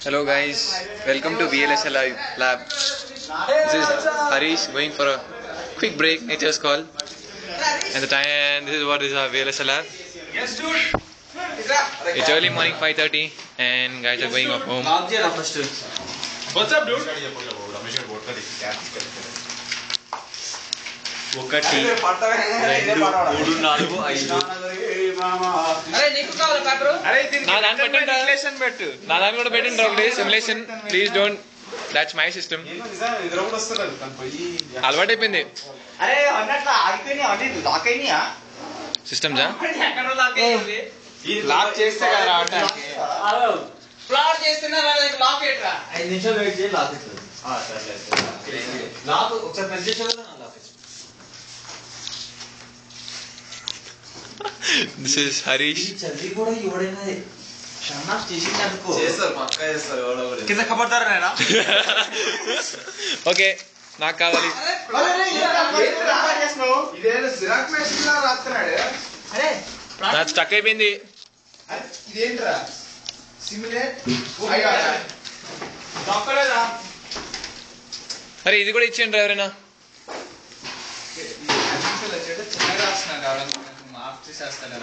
Hello guys, welcome to VLSL lab. This is Harish going for a quick break, nature's call. And this is what is our VLSL lab. Yes, dude. It's early morning 5:30 and guys are going off home. What's up, dude? ఒకటి రెండు మూడు నాలుగు ఐదు నా దాన్ని కూడా పెట్టండి ఒకటి simulation please don't that's my system అలవాటు అయిపోయింది సిస్టమ్సా లాక్ చేస్తే కదా రావటానికి ఫ్లాట్ చేస్తున్నా లాక్ ఏంట్రా 5 నిమిషాలు వెయిట్ చేయి లాక్ అవుతుంది లాక్ ఒకసారి ప్రెస్ చేసావు కదా లాక్ దిస్ ఇస్ హరీష్. చల్లి కూడా ఎవడైనా షన్నా చేసింది అనుకో చేస్తారు పక్కా చేస్తారు ఎవడో కింద కబడతారా నేనా ఓకే నాకు కావాలి. ఇదేదో జిరాక్ మెషిన్ లా రాస్తున్నాడు. అరే నాకు స్టక్ అయిపోయింది. ఇదేంట్రా సిమ్యులేట్ దొక్కలేదా? అరే ఇది కూడా ఇచ్చేయండి ఎవరైనా. చిన్నగా రాస్తున్నాడు మార్చి చేస్తాడు.